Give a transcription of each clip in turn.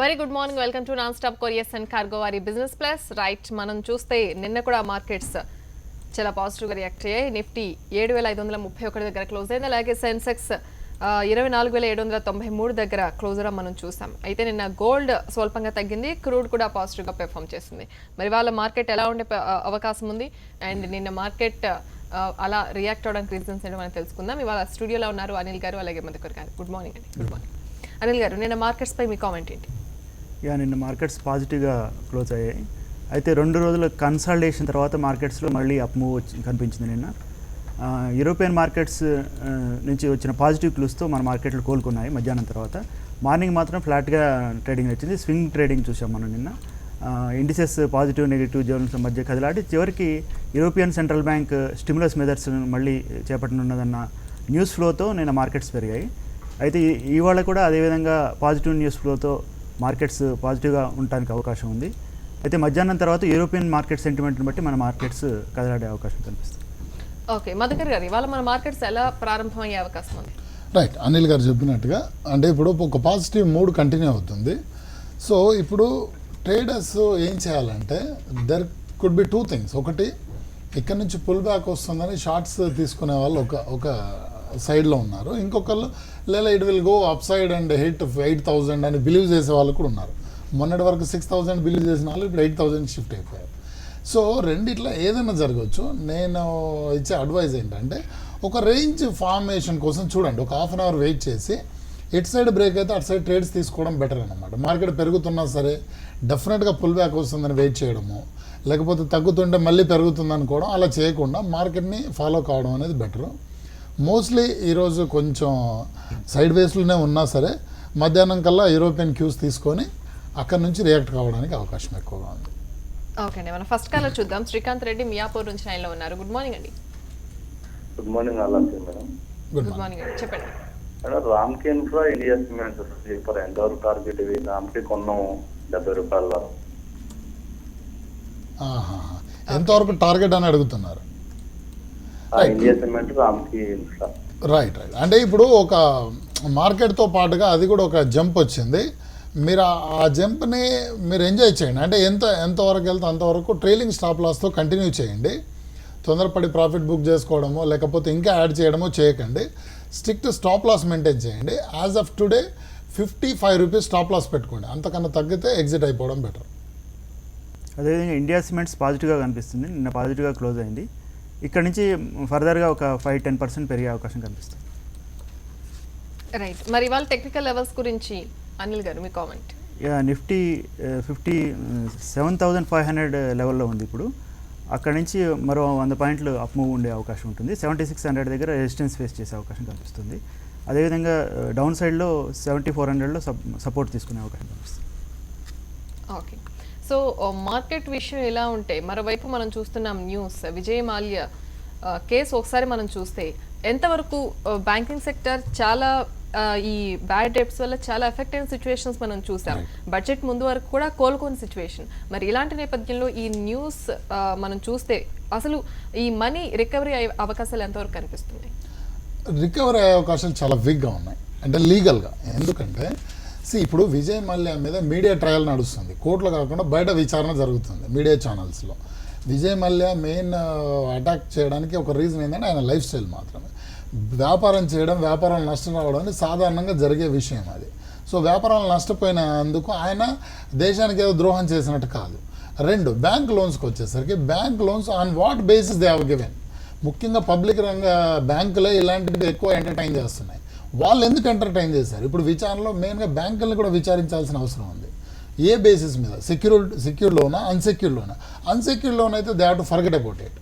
Very good morning, welcome to non stop couriers and cargo వారి business plus. Right, మనం చూస్తే నిన్న కూడా మార్కెట్స్ చాలా పాజిటివ్గా రియాక్ట్ అయ్యాయి. నిఫ్టీ 7,531 దగ్గర క్లోజ్ అయింది. అలాగే సెన్సెక్స్ 24,793 దగ్గర క్లోజర్ మనం చూసాం. అయితే నిన్న గోల్డ్ స్వల్పంగా తగ్గింది, క్రూడ్ కూడా పాజిటివ్గా పెర్ఫామ్ చేసింది. మరి వాళ్ళ మార్కెట్ ఎలా ఉండే అవకాశం ఉంది అండ్ నిన్న మార్కెట్ అలా రియాక్ట్ అవడానికి రీజన్స్ ఏంటో మనం తెలుసుకుందాం. ఇవాళ స్టూడియోలో ఉన్నారు అనిల్ గారు, అలాగే మధుకర్ గారు. గుడ్ మార్నింగ్ అండి. గుడ్ మార్నింగ్ అనిల్ గారు, నిన్న మార్కెట్స్ పై మీ కామెంట్ ఏంటి? నిన్న మార్కెట్స్ పాజిటివ్గా క్లోజ్ అయ్యాయి. అయితే 2 రోజుల కన్సాలిడేషన్ తర్వాత మార్కెట్స్లో మళ్ళీ అప్ మూవ్ కనిపించింది నిన్న. యూరోపియన్ మార్కెట్స్ నుంచి వచ్చిన పాజిటివ్ క్లూస్తో మన మార్కెట్లు కోలుకున్నాయి మధ్యాహ్నం తర్వాత. మార్నింగ్ మాత్రం ఫ్లాట్గా ట్రేడింగ్ వచ్చింది. స్వింగ్ ట్రేడింగ్ చూసాం మనం నిన్న. ఇండిసెస్ పాజిటివ్ నెగిటివ్ జోన్స్ మధ్య కదిలాడి చివరికి European central bank stimulus measures మళ్ళీ చేపట్టనున్నదన్న న్యూస్ ఫ్లోతో నిన్న మార్కెట్స్ పెరిగాయి. అయితే ఇవాళ కూడా అదేవిధంగా పాజిటివ్ న్యూస్ ఫ్లోతో మార్కెట్స్ పాజిటివ్గా ఉండడానికి అవకాశం ఉంది. అయితే మధ్యాహ్నం తర్వాత యూరోపియన్ మార్కెట్ సెంటిమెంట్ని బట్టి మన మార్కెట్స్ కదలాడే అవకాశం కనిపిస్తుంది. ఓకే మధుకర్ గారు, ఇవాళ మన మార్కెట్స్ ఎలా ప్రారంభమయ్యే అవకాశం ఉంది? రైట్, అనిల్ గారు చెప్పినట్టుగా అంటే ఇప్పుడు ఒక పాజిటివ్ మూడ్ కంటిన్యూ అవుతుంది. సో ఇప్పుడు ట్రేడర్స్ ఏం చేయాలంటే దెర్ కుడ్ బి 2 థింగ్స్. ఒకటి, ఇక్కడ నుంచి పుల్ బ్యాక్ వస్తుందని షార్ట్స్ తీసుకునే వాళ్ళు ఒక సైడ్లో ఉన్నారు. ఇంకొకళ్ళు లేదా it will go up side and hit 8,000 అని బిలీవ్ చేసే వాళ్ళు కూడా ఉన్నారు. మొన్నటి వరకు 6,000 బిలీవ్ చేసిన వాళ్ళు ఇప్పుడు 8,000 షిఫ్ట్ అయిపోయారు. సో రెండిట్లో ఏదైనా జరగవచ్చు. నేను ఇచ్చే అడ్వైజ్ ఏంటంటే ఒక రేంజ్ ఫార్మేషన్ కోసం చూడండి, ఒక హాఫ్ అన్ అవర్ వెయిట్ చేసి ఇటు సైడ్ బ్రేక్ అయితే అటు సైడ్ ట్రేడ్స్ తీసుకోవడం బెటర్ అనమాట. మార్కెట్ పెరుగుతున్నా సరే డెఫినెట్గా పుల్ బ్యాక్ వస్తుందని వెయిట్ చేయడము, లేకపోతే తగ్గుతుంటే మళ్ళీ పెరుగుతుంది అనుకోవడం, అలా చేయకుండా మార్కెట్ని ఫాలో కావడం అనేది బెటరు. మోస్ట్లీ ఈరోజు కొంచెం సైడ్ వేస్లోనే ఉన్నా సరే మధ్యాహ్నం కల్లా యూరోపియన్ క్యూస్ తీసుకొని అక్కడి నుంచి రియాక్ట్ కావడానికి అవకాశం ఎక్కువగా ఉంది. ఓకే అండి, మనం ఫస్ట్ కాలర్ చూద్దాం. శ్రీకాంత్ రెడ్డి మియాపూర్ నుంచి లైన్లో ఉన్నారు. గుడ్ మార్నింగ్ అండి. గుడ్ మార్నింగ్ అలాగే మేడం. గుడ్ మార్నింగ్ అండి, చెప్పండి. మేడం, రామ్కి ఇన్ఫ్రా ఇండియా సిమెంట్ ఇప్పుడు ఎంతవరకు టార్గెట్ ఇవి? రామ్కి కొన్నాము 70 రూపాయల. ఎంతవరకు టార్గెట్ అని అడుగుతున్నారు? ఇండియా సిమెంట్, రామ్కి ఇన్ఫ్రా. రైట్. అంటే ఇప్పుడు ఒక మార్కెట్తో పాటుగా అది కూడా ఒక జంప్ వచ్చింది. మీరు ఆ జంప్ని మీరు ఎంజాయ్ చేయండి. అంటే ఎంతవరకు వెళ్తే అంతవరకు ట్రైలింగ్ స్టాప్ లాస్తో కంటిన్యూ చేయండి. తొందరపడి ప్రాఫిట్ బుక్ చేసుకోవడమో లేకపోతే ఇంకా యాడ్ చేయడమో చేయకండి. స్ట్రిక్ట్ స్టాప్ లాస్ మెయింటైన్ చేయండి. As of today 55 rupees stop loss పెట్టుకోండి. అంతకన్నా తగ్గితే ఎగ్జిట్ అయిపోవడం బెటర్. అదేవిధంగా ఇండియా సిమెంట్స్ పాజిటివ్గా కనిపిస్తుంది. నిన్న పాజిటివ్గా క్లోజ్ అయింది. ఇక్కడ నుంచి ఫర్దర్గా ఒక 5-10% పెరిగే అవకాశం కనిపిస్తుంది. రైట్, మరి ఇవాళ టెక్నికల్ లెవెల్స్ గురించి అనిల్ గారు మీ కామెంట్. నిఫ్టీ 57,500 లెవెల్లో ఉంది ఇప్పుడు. అక్కడ నుంచి మరో 100 పాయింట్లు అప్ మూవ్ ఉండే అవకాశం ఉంటుంది. 7600 దగ్గర రెసిస్టెన్స్ ఫేస్ చేసే అవకాశం కనిపిస్తుంది. అదేవిధంగా డౌన్ సైడ్లో 7400లో సపోర్ట్ తీసుకునే అవకాశం కనిపిస్తుంది. ఓకే, సో మార్కెట్ విషయం ఎలా ఉంటే మరోవైపు మనం చూస్తున్నాం న్యూస్ విజయ్ మాల్యా కేసు. ఒకసారి మనం చూస్తే ఎంతవరకు బ్యాంకింగ్ సెక్టర్ చాలా ఈ బ్యాడ్ డెబ్ట్స్ వల్ల చాలా ఎఫెక్ట్ అయిన సిచ్యువేషన్స్ మనం చూసాం. బడ్జెట్ ముందు వరకు కూడా కోలుకోని సిచ్యువేషన్. మరి ఇలాంటి నేపథ్యంలో ఈ న్యూస్ మనం చూస్తే అసలు ఈ మనీ రికవరీ అయ్యే అవకాశాలు ఎంతవరకు కనిపిస్తున్నాయి? రికవరీ అయ్యే అవకాశాలు చాలా వీక్గా ఉన్నాయి, అంటే లీగల్గా. ఎందుకంటే ఇప్పుడు విజయ్ మాల్యా మీద మీడియా ట్రయల్ నడుస్తుంది. కోర్టులో కాకుండా బయట విచారణ జరుగుతుంది మీడియా ఛానల్స్లో. విజయ్ మాల్యా మెయిన్ అటాక్ చేయడానికి ఒక రీజన్ ఏంటంటే ఆయన లైఫ్ స్టైల్ మాత్రమే. వ్యాపారం చేయడం, వ్యాపారాలు నష్టం రావడం అనేది సాధారణంగా జరిగే విషయం అది. సో వ్యాపారాలు నష్టపోయినందుకు ఆయన దేశానికి ఏదో ద్రోహం చేసినట్టు కాదు. 2, బ్యాంక్ లోన్స్కి వచ్చేసరికి bank loans on what basis they have given. ముఖ్యంగా పబ్లిక్ రంగ బ్యాంకులే ఇలాంటివి ఎక్కువ ఎంటర్టైన్ చేస్తున్నాయి. వాళ్ళు ఎందుకు ఎంటర్టైన్ చేశారు? ఇప్పుడు విచారణలో మెయిన్గా బ్యాంకులను కూడా విచారించాల్సిన అవసరం ఉంది. ఏ బేసిస్ మీద? సెక్యూర్ లోనా, అన్సెక్యూర్ లోనా? అన్సెక్యూర్ లోన్ అయితే they have to forget about it.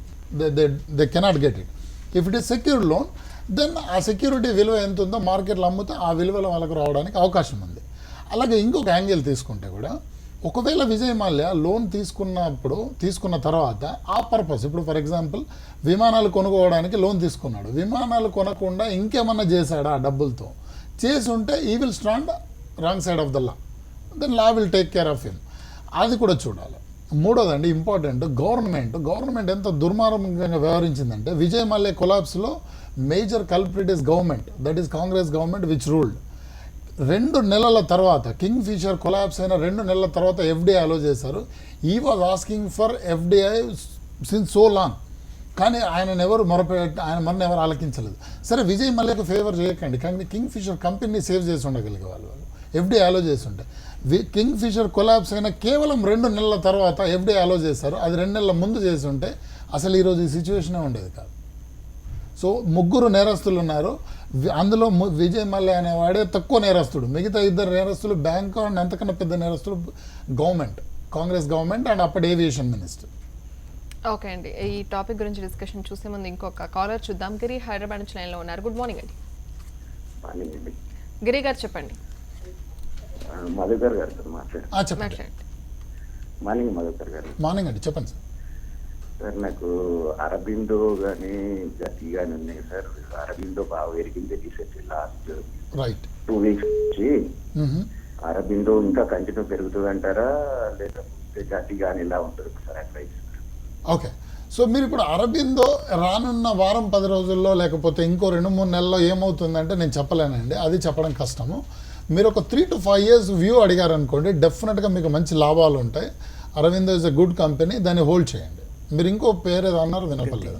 They cannot get it. If it is secure loan then ఆ సెక్యూరిటీ విలువ ఎంత ఉందో మార్కెట్లో అమ్మితే ఆ విలువలో వాళ్ళకు రావడానికి అవకాశం ఉంది. అలాగే ఇంకొక యాంగిల్ తీసుకుంటే కూడా ఒకవేళ విజయ్ మాల్యా లోన్ తీసుకున్న తర్వాత ఆ పర్పస్, ఇప్పుడు ఫర్ ఎగ్జాంపుల్ విమానాలు కొనుక్కోవడానికి లోన్ తీసుకున్నాడు, విమానాలు కొనకుండా ఇంకేమన్నా చేశాడా ఆ డబ్బులతో? చేసి ఉంటే he will stand wrong side of the law, then law will take care of him. అది కూడా చూడాలి. మూడోదండి ఇంపార్టెంట్, గవర్నమెంట్ ఎంత దుర్మార్గంగా వ్యవహరించిందంటే విజయ్ మాల్యా కొలాప్స్లో major culprit is government, that is Congress government which ruled. 2 నెలల తర్వాత కింగ్ ఫిషర్ కొలాప్స్ అయిన 2 నెలల తర్వాత ఎఫ్డిఐ అలో చేశారు. ఈ was asking for FDI since so long, కానీ ఆయన ఎవరు ఆయన మన ఎవరు ఆలకించలేదు. సరే విజయ్ మల్యకు ఫేవర్ చేయకండి, కానీ కింగ్ ఫిషర్ కంపెనీని సేవ్ చేసి ఉండగలిగే వాళ్ళు ఎఫ్డిఐ అలో చేసి ఉంటే. కింగ్ ఫిషర్ కొలాప్స్ అయిన కేవలం 2 నెలల తర్వాత ఎఫ్డిఐ అలో చేశారు. అది 2 నెలల ముందు చేసి ఉంటే అసలు ఈరోజు ఈ సిచ్యువేషనే ఉండేది కాదు. సో 3 నేరస్తులు ఉన్నారు. అందులో విజయ్ మల్య అనేవాడే తక్కువ నేరస్తుడు. మిగతా 2 నేరస్తులు బ్యాంక్ అండ్ అంతకన్నా పెద్ద నేరస్తులు గవర్నమెంట్, కాంగ్రెస్ గవర్నమెంట్ అండ్ అప్పటి ఏవియేషన్ మినిస్టర్. ఓకే అండి, ఈ టాపిక్ గురించి డిస్కషన్ చూసే ముందు ఇంకొక కాలర్ చూద్దాం. గిరి హైదరాబాద్ నుంచి లైన్లో ఉన్నారు. గుడ్ మార్నింగ్ అండి. గిరి గారు చెప్పండి. మధుకర్ గారితో మాట్లాడండి. చెప్పండి. మాట్లాడండి. మార్నింగ్ మధుకర్ గారు. మార్నింగ్ అండి, చెప్పండి సార్. సార్ నాకు అరబిందో కానీ గతి కానీ ఉన్నాయి సార్. అరబిందో బాగా పెరిగింది రీసెంట్ లాస్ట్ రైట్ 2 weeks నుంచి. అరబిందో ఇంకా కంటిన్యూ పెరుగుతుంది అంటారా, లేకపోతే గతి కానీ ఇలా ఉంటుంది సార్ అడ్వైస్? ఓకే, సో మీరు ఇప్పుడు అరబిందో రానున్న వారం 10 రోజుల్లో లేకపోతే ఇంకో 2-3 నెలల్లో ఏమవుతుందంటే నేను చెప్పలేనండి, అది చెప్పడం కష్టము. మీరు ఒక 3 to 5 years వ్యూ అడిగారు అనుకోండి, డెఫినెట్గా మీకు మంచి లాభాలు ఉంటాయి. Aurobindo is a good company, దాన్ని హోల్డ్ చేయండి. మీరు ఇంకో పేరు ఏదో అన్నారు, వినపడలేదు.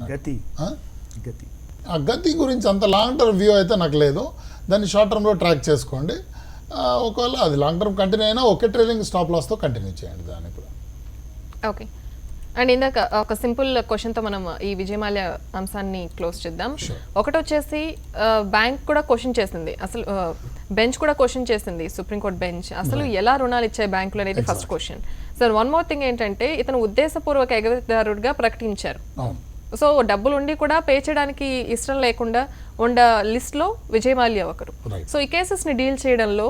ఆ గతి గురించి అంత లాంగ్ టర్మ్ వ్యూ అయితే నాకు లేదు, దాన్ని షార్ట్ టర్మ్లో ట్రాక్ చేసుకోండి. ఒకవేళ అది లాంగ్ టర్మ్ కంటిన్యూ అయినా ఒకే ట్రైలింగ్ స్టాప్ లాస్తో కంటిన్యూ చేయండి దాన్ని కూడా. ఓకే అండ్ ఇందాక ఒక సింపుల్ క్వశ్చన్తో మనం ఈ విజయ్ మాల్యా అంశాన్ని క్లోజ్ చేద్దాం. ఒకటి వచ్చేసి బ్యాంక్ కూడా క్వశ్చన్ చేసింది, అసలు బెంచ్ కూడా క్వశ్చన్ చేసింది, సుప్రీంకోర్టు బెంచ్ అసలు ఎలా రుణాలు ఇచ్చాయి బ్యాంకులు అనేది first question. Sir one more thing ఏంటంటే ఇతను ఉద్దేశపూర్వక ఎగవేతదారుడిగా ప్రకటించారు. సో డబ్బులు ఉండి కూడా పే చేయడానికి ఇష్టం లేకుండా ఉన్న లిస్ట్ లో విజయ్ మాల్యా ఒకరు. సో ఈ కేసెస్ ని డీల్ చేయడంలో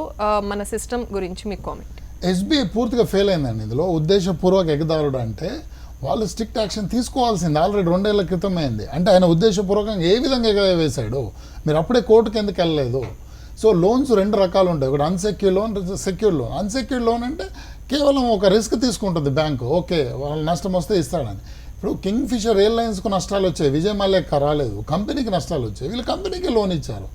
మన సిస్టమ్ గురించి మీ కామెంట్. ఎస్బీఐ పూర్తిగా ఫెయిల్ అయిందండి ఇందులో. ఉద్దేశపూర్వక ఎగదారుడు అంటే వాళ్ళు స్ట్రిక్ట్ యాక్షన్ తీసుకోవాల్సింది ఆల్రెడీ 2 ఏళ్ల క్రితం అయింది. అంటే ఆయన ఉద్దేశపూర్వకంగా ఏ విధంగా ఎగవేశాడు, మీరు అప్పుడే కోర్టుకి ఎందుకు వెళ్ళలేదు? సో లోన్స్ 2 రకాలు ఉంటాయి, ఒకటి unsecure loan, secure loan. Unsecure loan అంటే కేవలం ఒక రిస్క్ తీసుకుంటుంది బ్యాంకు, ఓకే వాళ్ళ నష్టం వస్తే ఇస్తాడని. ఇప్పుడు కింగ్ ఫిషర్ ఎయిర్లైన్స్కు నష్టాలు వచ్చాయి, విజయ్ మల్యకు రాలేదు, కంపెనీకి నష్టాలు వచ్చాయి, వీళ్ళు కంపెనీకి లోన్ ఇచ్చారు.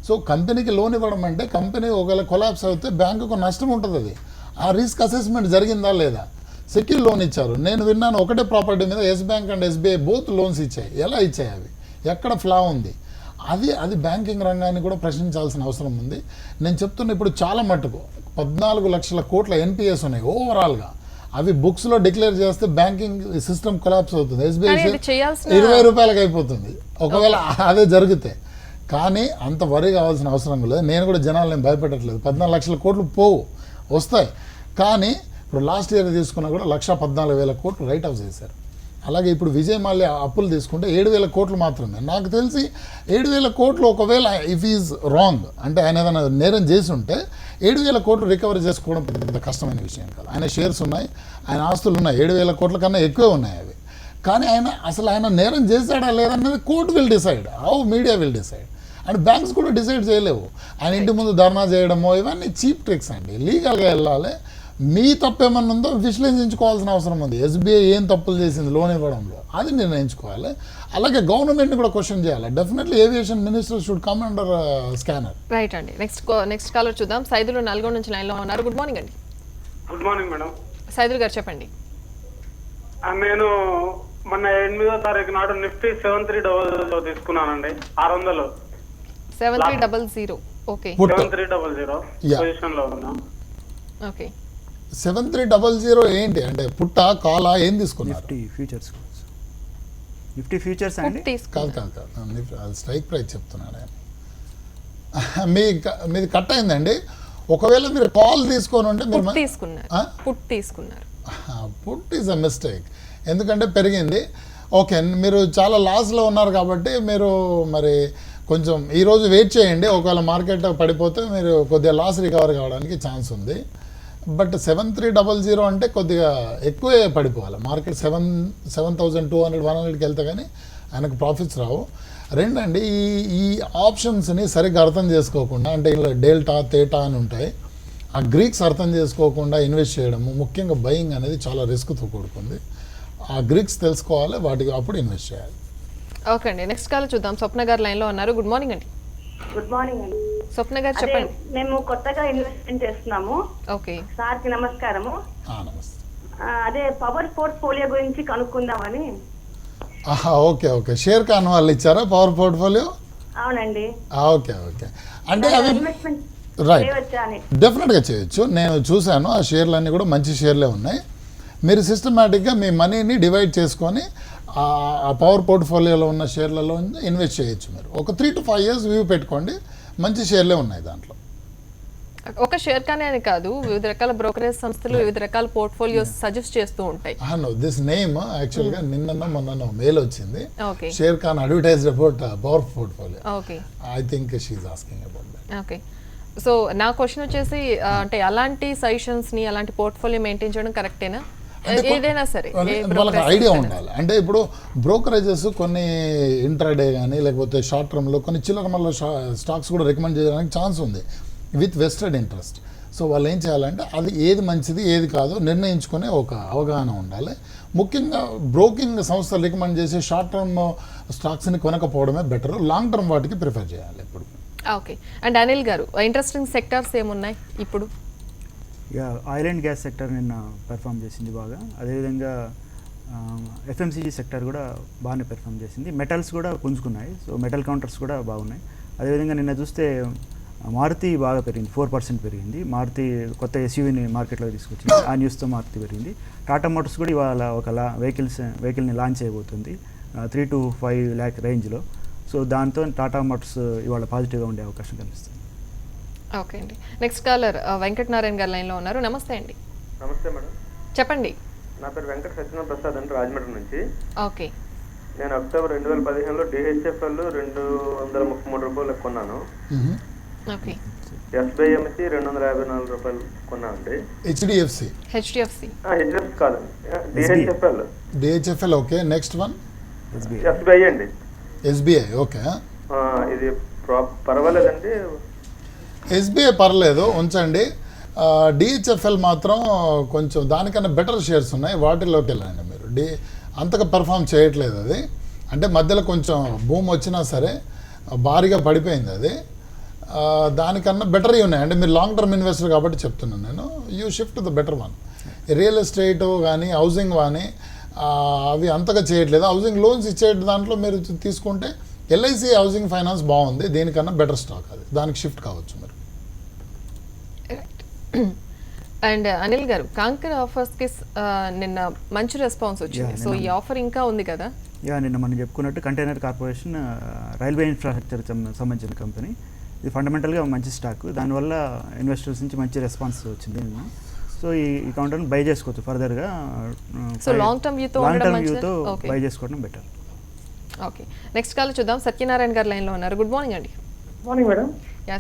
సో కంపెనీకి లోన్ ఇవ్వడం అంటే కంపెనీ ఒకవేళ కొలాప్స్ అయితే బ్యాంకుకు నష్టం ఉంటుంది, అది ఆ రిస్క్ అసెస్మెంట్ జరిగిందా లేదా. సెక్యూర్ లోన్ ఇచ్చారు, నేను విన్నాను ఒకటే ప్రాపర్టీ మీద Yes Bank and SBI both loans ఇచ్చాయి. ఎలా ఇచ్చాయి అవి, ఎక్కడ ఫ్లా ఉంది, అది బ్యాంకింగ్ రంగాన్ని కూడా ప్రశ్నించాల్సిన అవసరం ఉంది. నేను చెప్తున్నా ఇప్పుడు చాలా మట్టుకు 14 లక్షల కోట్ల ఎన్పిఎస్ ఉన్నాయి ఓవరాల్గా. అవి బుక్స్లో డిక్లేర్ చేస్తే బ్యాంకింగ్ సిస్టమ్ కొలాప్స్ అవుతుంది. ఎస్బీఐ 20 రూపాయలకి అయిపోతుంది ఒకవేళ అదే జరిగితే. కానీ అంత వరి కావాల్సిన అవసరం లేదు. నేను కూడా జనాలు నేను భయపెట్టట్లేదు, 14 లక్షల కోట్లు వస్తాయి. కానీ ఇప్పుడు లాస్ట్ ఇయర్ తీసుకున్నా కూడా 1,14,000 కోట్లు రైట్ ఆఫ్ చేశారు. అలాగే ఇప్పుడు విజయ్ మాల్యా అప్పులు తీసుకుంటే 7,000 కోట్లు మాత్రమే. నాకు తెలిసి 7,000 కోట్లు ఒకవేళ ఇఫ్ ఈజ్ రాంగ్ అంటే ఆయన ఏదైనా నేరం చేసి ఉంటే 7,000 కోట్లు రికవరీ చేసుకోవడం పెద్ద కష్టమైన విషయం కాదు. ఆయన షేర్స్ ఉన్నాయి, ఆయన ఆస్తులు ఉన్నాయి, 7,000 కోట్ల కన్నా ఎక్కువే ఉన్నాయి అవి. కానీ ఆయన నేరం చేశాడా లేదన్నది court will decide, how media will decide, and banks కూడా డిసైడ్ చేయలేవు. ఆయన ఇంటి ముందు ధర్నా చేయడమో ఇవన్నీ చీప్ ట్రిక్స్ అండి. లీగల్గా వెళ్ళాలి. మీ తప్పు ఏమన్నా ఉందో విశ్లేషించుకోవాల్సిన అవసరం ఉంది. ఎస్బీఐ ఏం తప్పులు చేసింది లోన్ ఇవ్వడంలో, అది నిర్ణయించుకోవాలి. అలాగే గవర్నమెంట్ని కూడా క్వశ్చన్ చేయాలి. Definitely aviation minister should come under scanner. Right అండి. నెక్స్ట్ కాలర్ చూద్దాం. సైదులు నల్గొండ నుంచి లైన్లో ఉన్నారు. గుడ్ మార్నింగ్ అండి. Good morning madam. సైదులు గారు చెప్పండి. నేను మొన్న 8వ తారీఖు నాడు నిఫ్టీ 7300 తీసుకున్నానండి, 600. 7300. ఓకే, 7300 పొజిషన్ లో ఉన్నా. ఓకే, 7300 ఏంటి అంటే పుట్ట కాలా ఏం తీసుకున్నారు? నిఫ్టీ ఫ్యూచర్స్ అండి. కాదు స్ట్రైక్ ప్రైస్ చెప్తున్నాడు ఆయన. మీది కట్ అయిందండి. ఒకవేళ మీరు కాల్ తీసుకొని ఉంటే మీరు తీసుకున్నారు. పుట్ ఈజ్ అ మిస్టేక్, ఎందుకంటే పెరిగింది. ఓకే, మీరు చాలా లాస్లో ఉన్నారు కాబట్టి మీరు మరి కొంచెం ఈరోజు వెయిట్ చేయండి. ఒకవేళ మార్కెట్ పడిపోతే మీరు కొద్దిగా లాస్ రికవర్ కావడానికి ఛాన్స్ ఉంది. బట్ 7300 అంటే కొద్దిగా ఎక్కువే పడిపోవాలి. మార్కెట్ 7,200 100కి వెళ్తే కానీ ఆయనకు ప్రాఫిట్స్ రావు. రెండండి, ఈ ఆప్షన్స్ని సరిగ్గా అర్థం చేసుకోకుండా, అంటే ఇలా డెల్టా తేటా అని ఉంటాయి, ఆ గ్రీక్స్ అర్థం చేసుకోకుండా ఇన్వెస్ట్ చేయడము, ముఖ్యంగా బయింగ్ అనేది చాలా రిస్క్తో కూడుకుంది. ఆ గ్రీక్స్ తెలుసుకోవాలి, వాటికి అప్పుడు ఇన్వెస్ట్ చేయాలి. ఓకే అండి. నెక్స్ట్ కాల్ చూద్దాం. స్వప్న గారు లైన్లో ఉన్నారు. గుడ్ మార్నింగ్ అండి. గుడ్ మార్నింగ్ అండి. స్వప్న గారు అదే చెప్పండి. మేము కొత్తగా ఇన్వెస్ట్మెంట్ చేస్తున్నాము. ఓకే, సార్కి నమస్కారము. నమస్తే. అదే పవర్ పోర్ట్ఫోలియో గురించి కనుక్కుందామని. ఓకే ఓకే, షేర్ ఖాన్ వాళ్ళు ఇచ్చారా పవర్ పోర్ట్ఫోలియో? అవునండి. ఓకే ఓకే, అంటే అవి ఇన్వెస్ట్మెంట్ రైట్, చేయవచ్చా అని. డెఫినెట్గా చేయొచ్చు. నేను చూశాను, ఆ షేర్లన్నీ కూడా మంచి షేర్లే ఉన్నాయి. మీరు సిస్టమేటిక్గా మీ మనీని డివైడ్ చేసుకొని ఆ పవర్ పోర్ట్ఫోలియోలో ఉన్న షేర్లలో ఇన్వెస్ట్ చేయొచ్చు. మీరు ఒక 3 to 5 years వ్యూ పెట్టుకోండి, మంచి షేర్లే ఉన్నాయి దాంట్లో. ఒక షేర్ కానీ అని కాదు, వివిధ రకాల బ్రోకరేజ్ సంస్థలు వివిధ రకాల పోర్ట్ఫోలియోస్ సజెస్ట్ చేస్తూ ఉంటాయి. దిస్ నేమ్ యాక్చువల్గా నిన్న మొన్న మెయిల్ వచ్చింది. Okay, Sher Khan advertised about power portfolio. Okay, I think she's asking about that. Okay. So నా క్వశ్చన్ వచ్చేసి అంటే అలాంటి సజెషన్స్ ని అలాంటి పోర్ట్ఫోలియో మెయింటైన్ చేయడం కరెక్టేనా? ఏదైనా సరే వాళ్ళకి ఐడియా ఉండాలి. అంటే ఇప్పుడు బ్రోకరేజెస్ కొన్ని ఇంట్రాడే కానీ లేకపోతే షార్ట్ టర్మ్లో కొన్ని చిల్లరమల్లో స్టాక్స్ కూడా రికమెండ్ చేయడానికి ఛాన్స్ ఉంది విత్ వెస్టెడ్ ఇంట్రెస్ట్. సో వాళ్ళు ఏం చేయాలంటే అది ఏది మంచిది ఏది కాదో నిర్ణయించుకునే ఒక అవగాహన ఉండాలి. ముఖ్యంగా బ్రోకింగ్ సంస్థలు రికమెండ్ చేసే షార్ట్ టర్మ్ స్టాక్స్ని కొనకపోవడమే బెటర్, లాంగ్ టర్మ్ వాటికి ప్రిఫర్ చేయాలి ఎప్పుడు. ఓకే. అండ్ అనిల్ గారు, ఇంట్రెస్టింగ్ సెక్టార్స్ ఏమున్నాయి ఇప్పుడు? ఆయిల్ అండ్ గ్యాస్ సెక్టర్ నిన్న పెర్ఫామ్ చేసింది బాగా. అదేవిధంగా ఎఫ్ఎంసీజీ సెక్టర్ కూడా బాగానే పెర్ఫామ్ చేసింది. మెటల్స్ కూడా పుంజుకున్నాయి, సో మెటల్ కౌంటర్స్ కూడా బాగున్నాయి. అదేవిధంగా నిన్న చూస్తే మారుతి బాగా పెరిగింది, 4% పెరిగింది. మారుతి కొత్త ఎస్యూవీని మార్కెట్లోకి తీసుకొచ్చింది, ఆ న్యూస్తో మారుతి పెరిగింది. టాటా మోటార్స్ కూడా ఇవాళ ఒక వెహికల్ని లాంచ్ చేయబోతుంది 3 to 5 lakh రేంజ్లో. సో దాంతో టాటా మోటార్స్ ఇవాళ పాజిటివ్గా ఉండే అవకాశం కనిపిస్తుంది. ఓకే అండి. నెక్స్ట్ కాలర్ వెంకట నారాయణ గారు లైన్లో ఉన్నారు. నమస్తే అండి. నమస్తే మేడం, చెప్పండి. నా పేరు వెంకట సత్యనారాయణ ప్రసాద్ అండి, రాజమండ్రి నుంచి. ఓకే. నేను అక్టోబర్ 2015లో డిహెచ్ఎఫ్ఎల్ 233 రూపాయలకు కొన్నాను. ఓకే. ఎస్బిఐఎంసి 254 రూపాయలు కొన్నానండి. హెచ్డిఎఫ్సి హెచ్డిఎఫ్సి కాదండి, DHFL. DHFL okay. Next one SBI అండి. SBI okay. ఇది పర్వాలేదండి. ఎస్బీఐ పర్లేదు, ఉంచండి. డిహెచ్ఎఫ్ఎల్ మాత్రం కొంచెం దానికన్నా బెటర్ షేర్స్ ఉన్నాయి, వాటిలోకి వెళ్ళండి మీరు. అంతగా పెర్ఫామ్ చేయట్లేదు అది. అంటే మధ్యలో కొంచెం భూమి వచ్చినా సరే భారీగా పడిపోయింది అది. దానికన్నా బెటర్ ఉన్నాయి. అంటే మీరు లాంగ్ టర్మ్ ఇన్వెస్టర్ కాబట్టి చెప్తున్నాను నేను, you shift the better one. Real estate కానీ హౌసింగ్ కానీ అవి అంతగా చేయట్లేదు. హౌసింగ్ లోన్స్ ఇచ్చే దాంట్లో మీరు తీసుకుంటే ఎల్ఐసి హౌసింగ్ ఫైనాన్స్ బాగుంది, దీనికన్నా బెటర్ స్టాక్ అది, దానికి షిఫ్ట్ కావచ్చు మీరు. అండ్ అనిల్ గారు, కాంకర్ ఆఫర్స్కి నిన్న మంచి రెస్పాన్స్ వచ్చింది. సో ఈ ఆఫర్ ఇంకా ఉంది కదా? నిన్న మనం చెప్పుకున్నట్టు కంటైనర్ కార్పొరేషన్ రైల్వే ఇన్ఫ్రాస్ట్రక్చర్ సంబంధించిన కంపెనీ. ఇది ఫండమెంటల్గా మంచి స్టాక్, దానివల్ల ఇన్వెస్టర్స్ నుంచి మంచి రెస్పాన్స్ వచ్చింది నిన్న. సో ఈ కౌంటర్ని బై చేసుకోవచ్చు ఫర్దర్గా. సో లాంగ్ టర్మ్ వ్యూతో బై చేసుకోవడం బెటర్. ఓకే. నెక్స్ట్ కాల్ చూద్దాం. సత్యనారాయణ గారు లైన్లో ఉన్నారు. గుడ్ మార్నింగ్ అండి. Morning madam.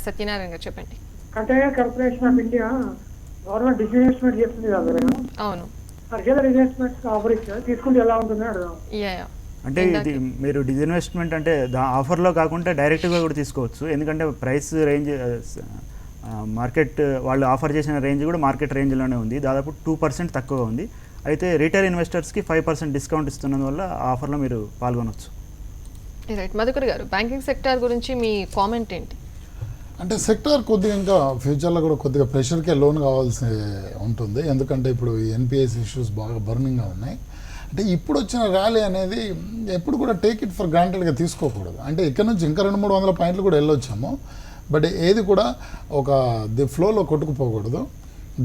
సత్యనారాయణ గారు చెప్పండి. Container corporation of India government disinvestment చేస్తుంది కదా మేడం? అవును. పర్టికులర్ ఇన్వెస్ట్మెంట్ ఆఫర్ ఇచ్చారు, తీసుకుంటే ఎలా ఉంటుందో అడదాం. అంటే ఇది మీరు డిస్ఇన్వెస్ట్మెంట్ అంటే ఆఫర్లో కాకుండా డైరెక్ట్గా కూడా తీసుకోవచ్చు. ఎందుకంటే ప్రైస్ రేంజ్ మార్కెట్ వాళ్ళు ఆఫర్ చేసిన రేంజ్ కూడా మార్కెట్ రేంజ్లోనే ఉంది, దాదాపు 2% తక్కువగా ఉంది. అయితే రీటైల్ ఇన్వెస్టర్స్కి 5% డిస్కౌంట్ ఇస్తున్నందువల్ల ఆ ఆఫర్లో మీరు పాల్గొనవచ్చు. రైట్. మధుకర్ గారు, బ్యాంకింగ్ సెక్టార్ గురించి మీ కామెంట్ ఏంటి? అంటే సెక్టార్ కొద్దిగా ఇంకా ఫ్యూచర్లో కూడా కొద్దిగా ప్రెషర్కే లోన్ కావాల్సి ఉంటుంది. ఎందుకంటే ఇప్పుడు ఎన్పిఎస్ ఇష్యూస్ బాగా బర్నింగ్గా ఉన్నాయి. అంటే ఇప్పుడు వచ్చిన ర్యాలీ అనేది ఎప్పుడు కూడా టేక్ ఇట్ ఫర్ గ్రాంటెడ్గా తీసుకోకూడదు. అంటే ఇక్కడ నుంచి ఇంకా 200-300 పాయింట్లు కూడా వెళ్ళొచ్చాము, బట్ ఏది కూడా ఒక ఫ్లోలో కొట్టుకుపోకూడదు.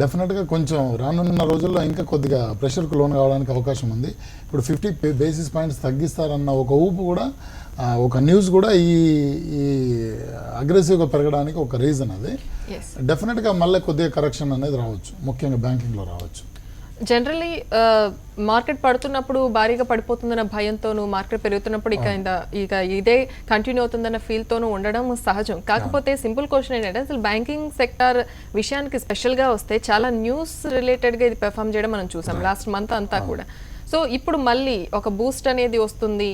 డెఫినెట్గా కొంచెం రానున్న రోజుల్లో ఇంకా కొద్దిగా ప్రెషర్కు లోన్ కావడానికి అవకాశం ఉంది. ఇప్పుడు 50 basis points తగ్గిస్తారన్న ఒక ఊపు కూడా, ఒక న్యూస్ కూడా ఈ అగ్రెసివ్గా పెరగడానికి ఒక రీజన్ అది. డెఫినెట్గా మళ్ళీ కొద్దిగా కరెక్షన్ అనేది రావచ్చు, ముఖ్యంగా బ్యాంకింగ్లో రావచ్చు. జనరలీ మార్కెట్ పడుతున్నప్పుడు భారీగా పడిపోతుందన్న భయంతోనూ, మార్కెట్ పెరుగుతున్నప్పుడు ఇక ఇదే కంటిన్యూ అవుతుందన్న ఫీల్తోనూ ఉండడం సహజం. కాకపోతే సింపుల్ క్వశ్చన్ ఏంటంటే, అసలు బ్యాంకింగ్ సెక్టార్ విషయానికి స్పెషల్గా వస్తే చాలా న్యూస్ రిలేటెడ్గా ఇది పెర్ఫామ్ చేయడం మనం చూసాం లాస్ట్ మంత్ అంతా కూడా. సో ఇప్పుడు మళ్ళీ ఒక బూస్ట్ అనేది వస్తుంది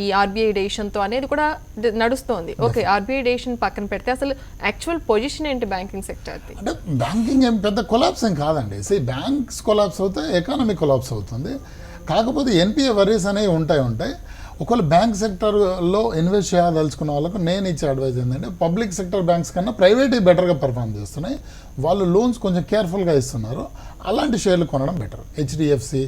ఈ ఆర్బీఐ డెసిషన్తో అనేది కూడా నడుస్తోంది. ఓకే, ఆర్బీఐ డెసిషన్ పక్కన పెడితే అసలు యాక్చువల్ పొజిషన్ ఏంటి బ్యాంకింగ్ సెక్టర్ది? అంటే బ్యాంకింగ్ ఏం పెద్ద కొలాప్స్ ఏం కాదండి. బ్యాంక్స్ కొలాప్స్ అవుతాయి, ఎకానమీ కొలాప్స్ అవుతుంది. కాకపోతే ఎన్పిఏ వరీస్ అనేవి ఉంటాయి. ఒకవేళ బ్యాంక్ సెక్టర్లో ఇన్వెస్ట్ చేయదలుచుకున్న వాళ్ళకు నేను ఇచ్చే అడ్వైజ్ ఏంటంటే పబ్లిక్ సెక్టర్ బ్యాంక్స్ కన్నా ప్రైవేట్ బెటర్గా పర్ఫామ్ చేస్తున్నాయి, వాళ్ళు లోన్స్ కొంచెం కేర్ఫుల్గా ఇస్తున్నారు, అలాంటి షేర్లు కొనడం better. HDFC,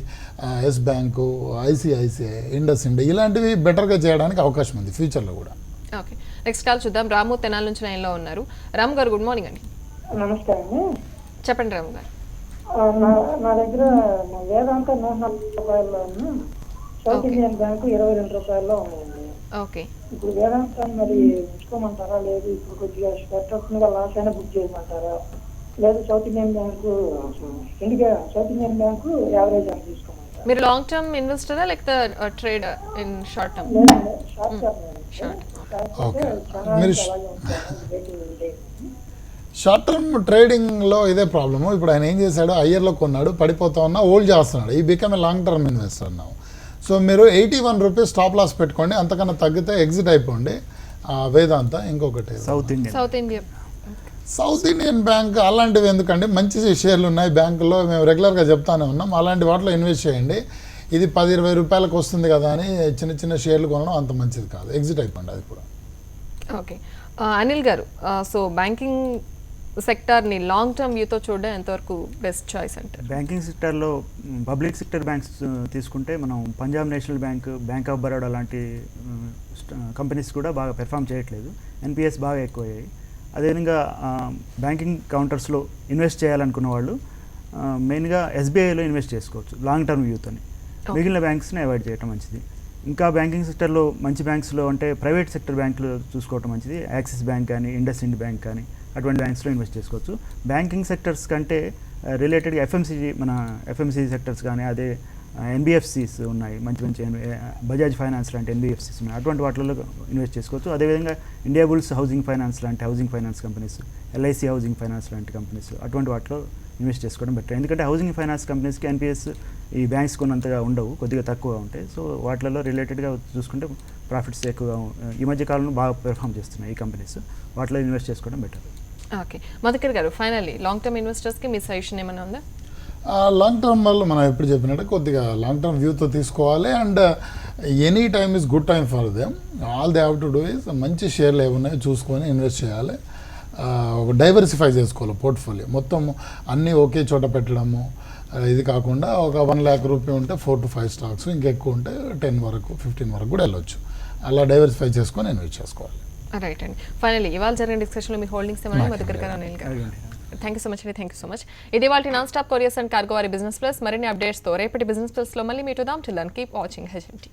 yes bank, ICICI, IndusInd ఇలాంటివి బెటర్గా చేయడానికి అవకాశం ఉంది ఫ్యూచర్లో కూడా. ఓకే, నెక్స్ట్ కాల్ చూద్దాం. రాము తెనాల నుంచి లైన్లో ఉన్నారు. రాము గారు గుడ్ మార్నింగ్ అండి. నమస్తే అండి. చెప్పండి రాము గారు. నా దగ్గర నా వేదాంత 140 రూపాయల్లో ఉంది, సౌత్ ఇండియన్ బ్యాంకు 22 రూపాయల్లో ఉందండి. ఓకే, ఇప్పుడు వేదాంతాన్ని మరి ఉంచుకోమంటారా, లేదు ఇప్పుడు కొద్దిగా పెట్టకుండా లాస్ అయినా బుక్ చేయమంటారా, లేదు south Indian bank south Indian bank average అని తీసుకోమంటారా? మీరు లాంగ్ టర్మ్ ఇన్వెస్టరా లేకపోతే ట్రేడ్ ఇన్ షార్ట్ టర్మ్? లేదండి, షార్ట్ టర్మ్ షార్ట్. ఓకే. చాలా మీరు అలాగే ఉంటాను రేటు ఉంటాయి. షార్ట్ టర్మ్ ట్రేడింగ్లో ఇదే ప్రాబ్లము. ఇప్పుడు ఆయన ఏం చేశాడు, ఐయర్లో కొన్నాడు, పడిపోతా ఉన్నా హోల్డ్ చేస్తున్నాడు, ఈ become a long term investor now. So మీరు 81 రూపీస్ స్టాప్ లాస్ పెట్టుకోండి, అంతకన్నా తగ్గితే ఎగ్జిట్ అయిపోండి. వేదాంత ఇంకొకటి south Indian. South Indian bank అలాంటివి ఎందుకండి, మంచి షేర్లు ఉన్నాయి బ్యాంకులో, మేము రెగ్యులర్గా చెప్తానే ఉన్నాం, అలాంటి వాటిలో ఇన్వెస్ట్ చేయండి. ఇది 10-20 రూపాయలకు వస్తుంది కదా అని చిన్న చిన్న షేర్లు కొనడం అంత మంచిది కాదు, ఎగ్జిట్ అయిపోండి అది కూడా. ఓకే, అనిల్ గారు, సో బ్యాంకింగ్ సెక్టార్ని లాంగ్ టర్మ్ వ్యూతో చూడడం ఎంతవరకు బెస్ట్ చాయిస్ అంటారు? బ్యాంకింగ్ సెక్టర్లో పబ్లిక్ సెక్టర్ బ్యాంక్స్ తీసుకుంటే మనం Punjab national bank, bank of Baroda లాంటి కంపెనీస్ కూడా బాగా పెర్ఫామ్ చేయట్లేదు, ఎన్పిఎస్ బాగా ఎక్కువయ్యాయి. అదేవిధంగా బ్యాంకింగ్ కౌంటర్స్లో ఇన్వెస్ట్ చేయాలనుకున్న వాళ్ళు మెయిన్గా ఎస్బీఐలో ఇన్వెస్ట్ చేసుకోవచ్చు లాంగ్ టర్మ్ వ్యూతోని, మిగిలిన బ్యాంక్స్ని అవాయిడ్ చేయడం మంచిది. ఇంకా బ్యాంకింగ్ సెక్టర్లో మంచి బ్యాంక్స్లో అంటే ప్రైవేట్ సెక్టర్ బ్యాంకులు చూసుకోవడం మంచిది, యాక్సిస్ బ్యాంక్ కానీ, ఇండస్ ఇండ్ బ్యాంక్ కానీ అటువంటి బ్యాంక్స్లో ఇన్వెస్ట్ చేసుకోవచ్చు. బ్యాంకింగ్ సెక్టర్స్ కంటే రిలేటెడ్గా ఎఫ్ఎంసీజీ సెక్టర్స్ కానీ, అదే ఎన్బిఎఫ్సిస్ ఉన్నాయి, మంచి మంచి బజాజ్ ఫైనాన్స్ లాంటి ఎన్బిఎఫ్సిస్ ఉన్నాయి, అటువంటి వాటిలో ఇన్వెస్ట్ చేసుకోవచ్చు. అదేవిధంగా ఇండియా బుల్స్ హౌసింగ్ ఫైనాన్స్ లాంటి housing finance companies, LIC housing finance లాంటి కంపెనీస్ అటువంటి వాటిలో ఇన్వెస్ట్ చేసుకోవడం బెటర్. ఎందుకంటే హౌసింగ్ ఫైనాన్స్ కంపెనీస్కి ఎన్పిఎస్ ఈ బ్యాంక్స్ కొన్నంతగా ఉండవు, కొద్దిగా తక్కువగా ఉంటాయి. సో వాటిలలో రిలేటెడ్గా చూసుకుంటే ప్రాఫిట్స్ ఎక్కువగా ఈ మధ్య కాలంలో బాగా పెర్ఫామ్ చేస్తున్నాయి ఈ కంపెనీస్, వాటిలో ఇన్వెస్ట్ చేసుకోవడం బెటర్. ఓకే, మధుకర్ గారు, ఫైనల్లీ లాంగ్ టర్మ్ ఇన్వెస్టర్స్కి మీ సజెషన్ ఏమైనా ఉందా? లాంగ్ టర్మ్ వల్ల మనం ఎప్పుడు చెప్పినట్టు కొద్దిగా లాంగ్ టర్మ్ వ్యూతో తీసుకోవాలి. And any time is good time for them. All they have to do is మంచి షేర్లు ఏమున్నాయో చూసుకొని ఇన్వెస్ట్ చేయాలి. ఒక డైవర్సిఫై చేసుకోవాలి పోర్ట్ఫోలియో, మొత్తం అన్నీ ఒకే చోట పెట్టడము ఇది కాకుండా ఒక 1 lakh రూపీ ఉంటే 4 to 5 స్టాక్స్, ఇంకెక్కువ ఉంటే 10 వరకు 15 వరకు కూడా వెళ్ళొచ్చు. అలా డైవర్సిఫై చేసుకొని ఇన్వెస్ట్ చేసుకోవాలి. రైట్ అండి. ఫైనల్లీ ఇవాళ జరిగిన డిస్కషన్లో మీ హోల్డింగ్స్ ఏమైనా మధుకర్ గారు, అనిల్ గారు? థ్యాంక్ యూ సో మచ్ అండి. Thank you so much. ఇది వాళ్ళ non stop couriers and cargo వారి బిజినెస్ ప్లస్. మరిన్ని అప్డేట్స్తో రేపటి బిజినెస్ ప్లస్లో మళ్ళీ మీటుదాం. Till then keep watching HMT.